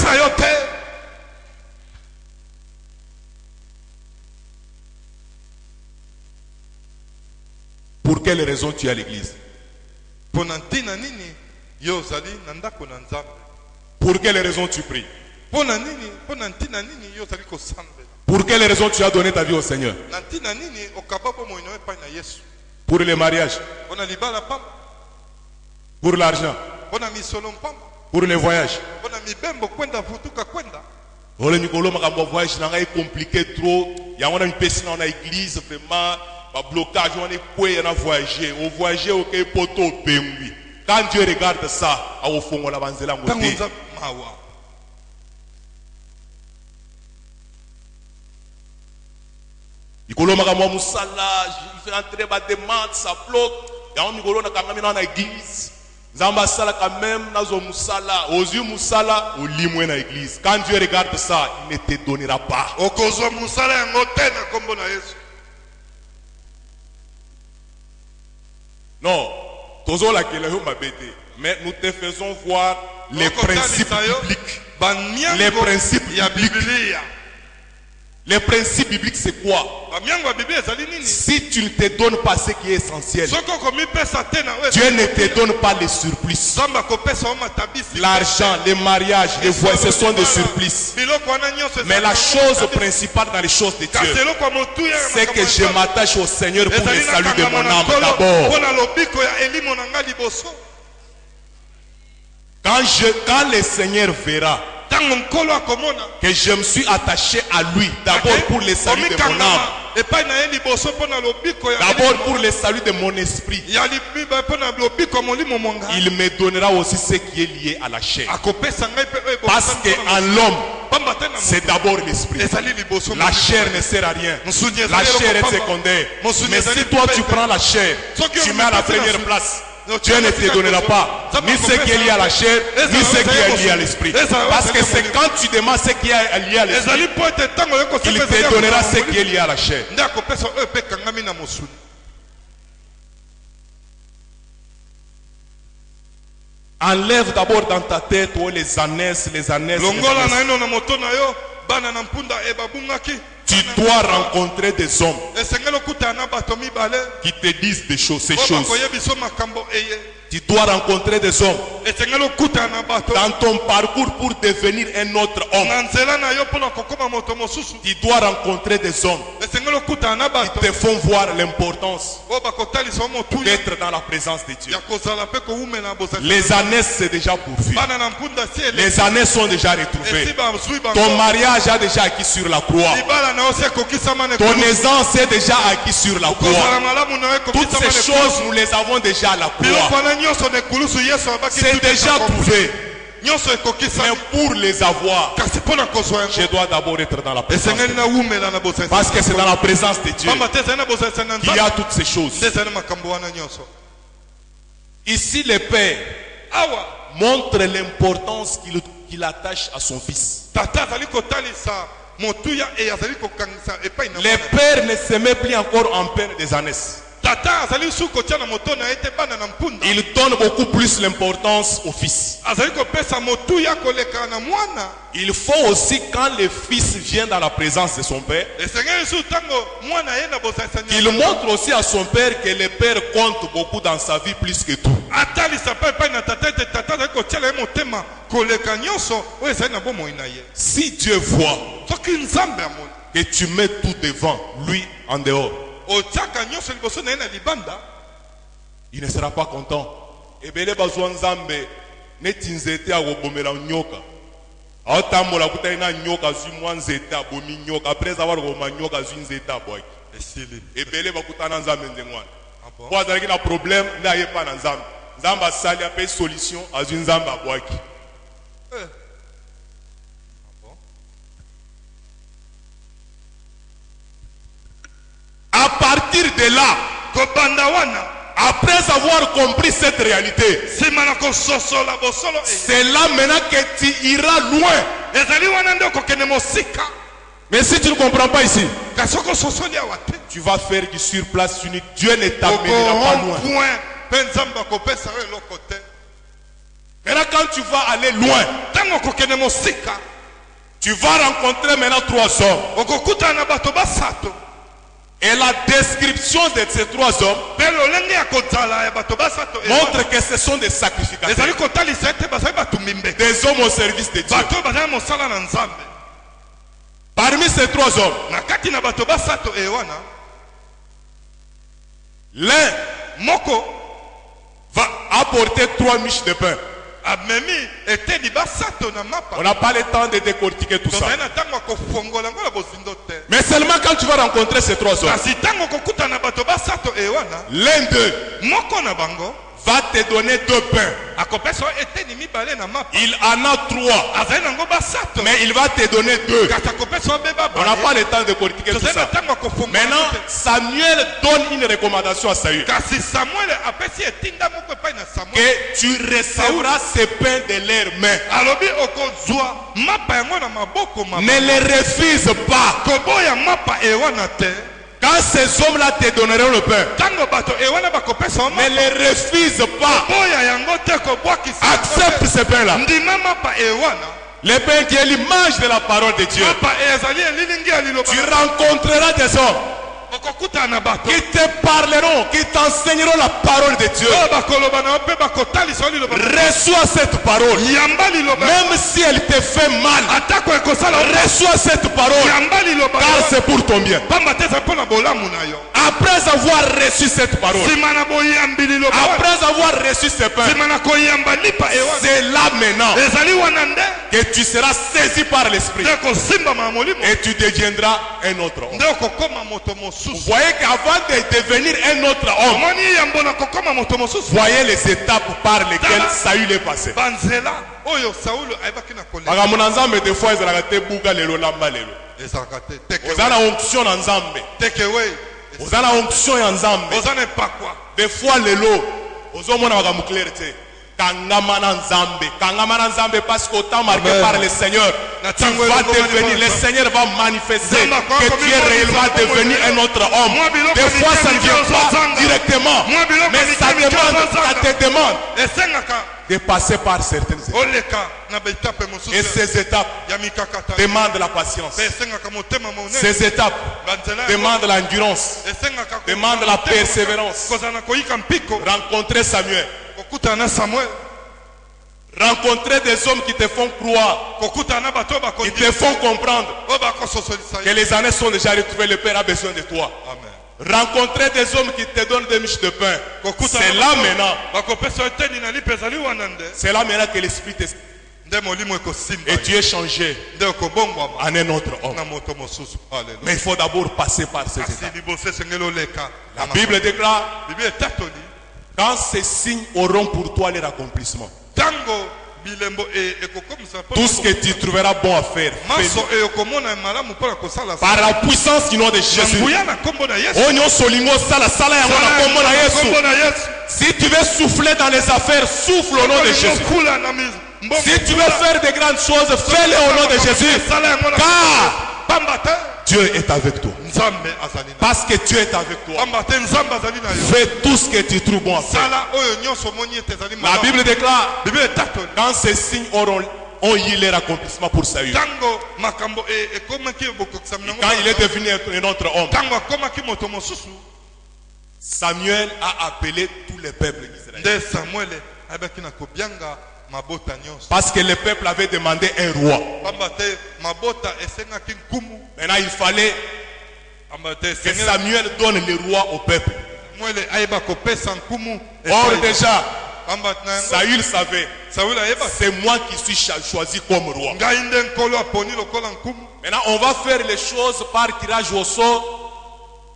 Pour quelle raison tu es à l'église? Pour quelle raison tu pries? Pour quelle raison tu as donné ta vie au Seigneur? Pour le mariage? Pour l'argent? Pour le voyage? Voyage est compliqué trop. Il y a une personne dans l'église vraiment. Blocage, on est quoi, on a voyagé. On voyage au poto bengui. Quand Dieu regarde ça, au fond, on a avancé la montée. Il fait entrer ma demande, ça bloque. Il y a un Nicolas qui a dans l'église. Zamba sala quand même nazo musala, ozu musala, au limwe na église. Quand Dieu regarde ça, il ne te donnera pas. Okozwa musala yango te na kombo na Yesu. Non, tozo la kele ma bête. Mais nous te faisons voir les principes bibliques. Les principes bibliques. Les principes bibliques, c'est quoi? Si tu ne te donnes pas ce qui est essentiel, Dieu ne te donne pas les surplus. L'argent, les mariages, les voyages, ce sont des surplus. Mais la chose principale dans les choses de Dieu, c'est que je m'attache au Seigneur pour le salut de mon âme d'abord. Quand le Seigneur verra que je me suis attaché à lui d'abord pour le salut de mon âme, d'abord pour le salut de mon esprit, il me donnera aussi ce qui est lié à la chair. Parce qu'en l'homme, c'est d'abord l'esprit. La chair ne sert à rien. La chair est secondaire. Mais si toi tu prends la chair, tu mets à la première place, Dieu ne te donnera pas ni ce qui est lié à la chair, ni ce qui est lié à l'esprit. Parce que c'est quand tu demandes ce qui est lié à l'esprit qu'il te donnera ce qui est lié à la chair. Enlève d'abord dans ta tête les ânesses. Tu dois rencontrer des hommes qui te disent des choses, ces choses. Tu dois rencontrer des hommes dans ton parcours pour devenir un autre homme. Tu dois rencontrer des hommes qui te font voir l'importance d'être dans la présence de Dieu. Les années c'est déjà pourvu. Les années sont déjà retrouvées. Ton mariage a déjà acquis sur la croix. Ton aisance est déjà acquis sur la croix. Toutes ces choses nous les avons déjà à la croix. C'est déjà trouvé. Mais pour les avoir, je dois d'abord être dans la présence de Dieu. Parce que c'est dans la présence de Dieu qu'il y a toutes ces choses. Ici, le Père montre l'importance qu'il attache à son Fils. Le Père ne se met plus encore en peine des années. Il donne beaucoup plus l'importance au Fils. Il faut aussi, quand le Fils vient dans la présence de son Père, il montre aussi à son Père que le Père compte beaucoup dans sa vie plus que tout. Si Dieu voit que tu mets tout devant lui en dehors, il ne sera pas content. Après avoir problème, solution à une zamba. À partir de là, après avoir compris cette réalité, c'est là maintenant que tu iras loin. Mais si tu ne comprends pas ici, tu vas faire du surplace unique. Dieu ne t'amènera pas loin. Maintenant quand tu vas aller loin, tu vas rencontrer maintenant 3 hommes. Et la description de ces 3 hommes montre que ce sont des sacrificateurs, des hommes au service de Dieu. Parmi ces 3 hommes, l'un va apporter 3 miches de pain. On n'a pas le temps de décortiquer tout ça. Mais seulement quand tu vas rencontrer ces 3 hommes, l'un d'eux va te donner 2 pains. akopesa eteni mibale na mapa Il en a 3, azali nango basato mais il va te donner 2. kasi akopesa beba On n'a pas le temps de politiquer tout tozali na ça. ntango akofungola Maintenant, te. Samuel donne une recommandation à Saül. kasi samuel apesi etinda moko epai na samuel Que tu recevras ces pains de leurs mains. alobi okozwa mapa yango na maboko Ne les refuse pas. koboya mapa ewana te Quand ces hommes-là te donneront le pain, ntango bato ewana bakopesa ne les refuse pas. koboya yango te kobwakisa yango te. Accepte ces pains-là. ndima mapa ewana Les pains qui est l'image de la parole de Dieu. mapa ezali elilingi ya liloba Tu rencontreras des hommes okokutana na bato qui te parleront, qui t'enseigneront la parole de Dieu. oyo bakoloba na yo mpe bakotalisa yo liloba Reçois cette parole. yamba liloba Même si elle te fait mal, atako ekosala reçois cette parole. yamba liloba Car c'est pour ton bien. pamba te eza mpo na bolamu na yo Après avoir reçu cette parole, nsima na boyambi liloba wana, après avoir reçu ces pains, nsima na koyamba lipa ewana c'est là maintenant ezali wana nde que tu seras saisi par l'esprit nde kosimbama na molimo et tu deviendras un autre homme. nde okokoma moto Vous mosusu voyez qu'avant de devenir un autre homme, omoni yambo na kokoma moto mosusu voyez les étapes par lesquelles Saül est passé. banzela oyo saulo ayebaki na kolela makambo na nzambe des fois ezalaka te buka lelo lamba lelo. ezalaka te Oza na onction na nzambe, tekewe oza na onction ya nzambe. oza na epakwa Des fois lelo ozomona makambo clair te. Kangama na nzambe parce qu'au temps marqué Amen. par le Seigneur, Na tu tango vas eloko devenir, mani le basa. Seigneur va manifester Zamba kwa que kwa tu es miko réellement misa devenu kwa un autre homme. Mwa biloko Des fois ça ne mike vient mike pas ozanga. directement, Mwa biloko mais mike ça mike demande, ozanga. ça te demande esengaka de passer par certaines étapes. oleka na baetape Et mosusu ces étapes ya mikakata demandent la patience. mpe esengaka motema monene Ces étapes banzela demandent l'endurance, esengaka demandent la persévérance. kozala na koyika mpiko Rencontrer Samuel, kokutana na samuel rencontrer des hommes qui te font croire, kokutana na bato oyo qui bakondi te font comprendre oyo bakososolisa que ye les années sont déjà retrouvées, le Père a besoin de toi. amen Rencontrer des hommes qui te donnent des miches de pain. kokutana C'est na là bato maintenant, bakopesa yo eteni na lipe ezali wana nde c'est là maintenant que l'Esprit te... nde molimo ekosimba Et tu es changé nde okobongwama en un autre homme. na moto mosusu alleluya Mais il faut d'abord passer par ces kasi étapes. liboso esengeli oleka La Bible déclare, bible etatoli quand ces signes auront pour toi leur accomplissement, ntango bilembo ekokomisa mpo tout ce que tu trouveras bon à faire, fais-le. maso eyokomona malamu mpona kosala Par la puissance du nom de Jésus. nguya na nkombo na yesu Oh, nyonso olingo osala, sala yango na kombo na Yesu. nkombo na yesu Si tu veux souffler dans les affaires, souffle au nom de Jésus. okula na mbongo Si tu veux faire de grandes choses, fais-le au nom de Jésus. sala yango na Car pamba te Dieu est avec toi. nzambe azali na Parce que Dieu est avec toi. pamba te nzambe azali na yo Fais tout ce que tu trouves bon à faire. sala oyo nyonso omoni ete ezali La Bible déclare, bible etatoli quand ces signes ont eu leur accomplissement pour Saül, ntango makambo ekomaki bokokisami nango quand il est devenu un autre homme, ntango akomaki moto mosusu Samuel a appelé tous les peuples d'Israël. nde samuel ayebaki na kobianga mabota nyonso Parce que le peuple avait demandé un roi. pamba te mabota esengaki nkumu Maintenant, il fallait pamba te que esengeli Samuel donne le roi au peuple. samuel ayeba kopesa nkumu Or epai- déjà, pamba na yango Saül savait, sauli ayeba c'est moi qui suis choisi comme roi. ngai nde nkolo aponi lokola nkumu Maintenant, on va faire les choses par tirage au sort,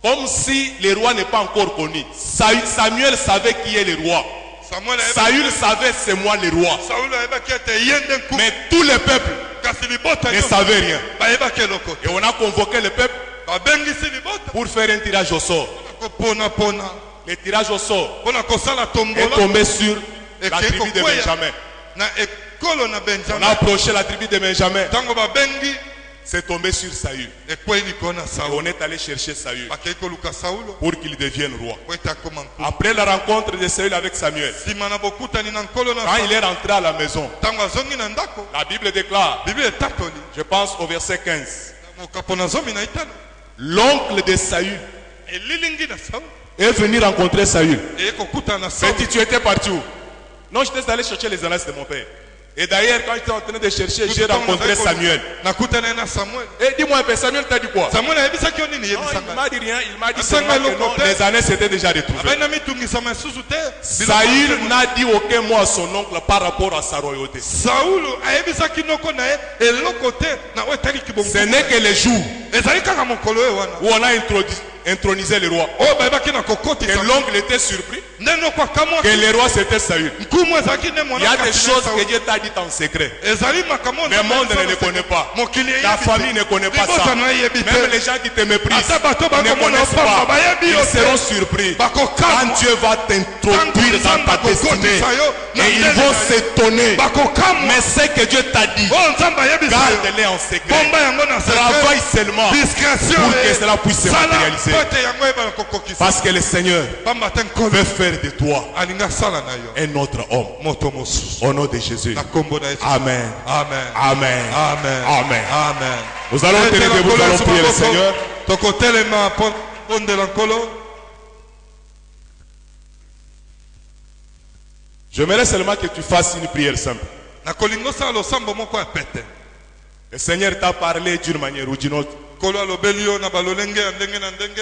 comme si le roi n'est pas encore connu. Samuel savait qui est le roi. samuel Saül savait c'est moi le roi. sauli ayebaki ete ye nde nkumu Mais tout le peuple kasi libota ne nyonso savait rien. bayebaki eloko te Et on a convoqué le peuple babengisi libota pour faire un tirage au sort. koponapona Le tirage au sort mpona kosala est tombola tombé sur la ekei tribu de kokweya Benjamin. na ekolo na On a benjamin approché la tribu de Benjamin. ntango babengi C'est tombé sur Saül. ekwei likolo na Et sauli on est allé chercher Saül bakei koluka saulo pour qu'il devienne roi. po ete akoma nkumu Après la rencontre de Saül avec Samuel, nsima na bokutani na nkolo na quand il est rentré à la maison, ntango azongi na ndako la Bible déclare, bible etatoli je pense au verset 15, mokapo na zomi na itano l'oncle de Saül elilingi na sauli est venu rencontrer Saül. eye kokutana na Mais sauli tu étais parti où? Non, j'étais allé chercher les annonces de mon père. Et d'ailleurs, quand j'étais en train de chercher, j'ai rencontré Samuel. nakutana na samuel Et dis-moi un peu, Samuel t'a dit quoi? samuel ayebisaki yo nini Non, il yebisanga m'a dit rien. Il m'a dit Asanga seulement que non, lokote. les années s'étaient déjà retrouvées. abai na mitungisama lisusu te Saül n'a dit aucun mot à son oncle par rapport à sa royauté. saulo ayebisaki noko na ye eloko te na oyo etali kibongo Ce n'est que le jour ezali kaka mokolo oyo wana où on a introniser le roi. oyo bayebaki na kokotisa Et l'oncle était surpris ndenge kwakamwa que le roi s'était salué. nkumu ezalaki nde Il y a des choses que Dieu t'a dit en secret. ezali makambo Le monde ne les connaît pas. mokili Ta famille ne connaît pas ça. Même les gens qui te méprisent ata bato ne connaissent bakomona pas. bayebi yo Ils te seront surpris quand bakokamwa Dieu va t'introduire dans ta destinée. Et ils vont s'étonner. bakokamwa Mais ce que Dieu t'a dit, oyo nzambe ayebisa yo garde-les en secret. bomba yango na Travaille seulement discrétion pour que cela puisse se sala matérialiser. po ete yango eyebana kokokisa Parce que le Seigneur pamba te nkolo veut faire de toi alingi asala na yo un autre homme. moto mosusu Au nom de Jésus. na kombo na yesu Amen. amen Amen. amen Amen. amen Nous allons tenir debout, nous allons prier le Seigneur. tokotelema mpo bondela nkolo. J'aimerais seulement que tu fasses une prière simple. nakolinga osala losambo moko ya pete Le Seigneur t'a parlé d'une manière ou d'une autre. nkolo alobeli yo na balolenge ya ndenge na ndenge.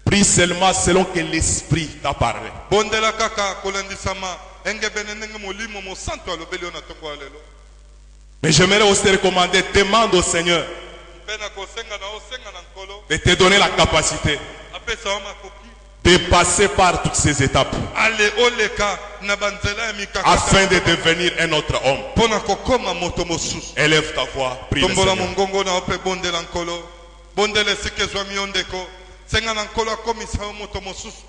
Prie seulement selon que l'Esprit t'a parlé. bondela kaka kolandisama engebene ndenge molimo mosantu alobeli yo na ntongo ya lelo. Mais j'aimerais aussi te recommander, demande au Seigneur mpe na kosenga na osenga na nkolo de te donner la capacité apesa yo makoki de passer par toutes ces étapes ale oleka na banzela ya mikakata afin de devenir un autre homme. mpo na kokoma moto mosusu. Élève ta voix, prie le tombola Seigneur. mongongo na yo mpe bondela nkolo bondela esika ezwami yo ndeko senga na nkolo akomisa yo moto mosusu.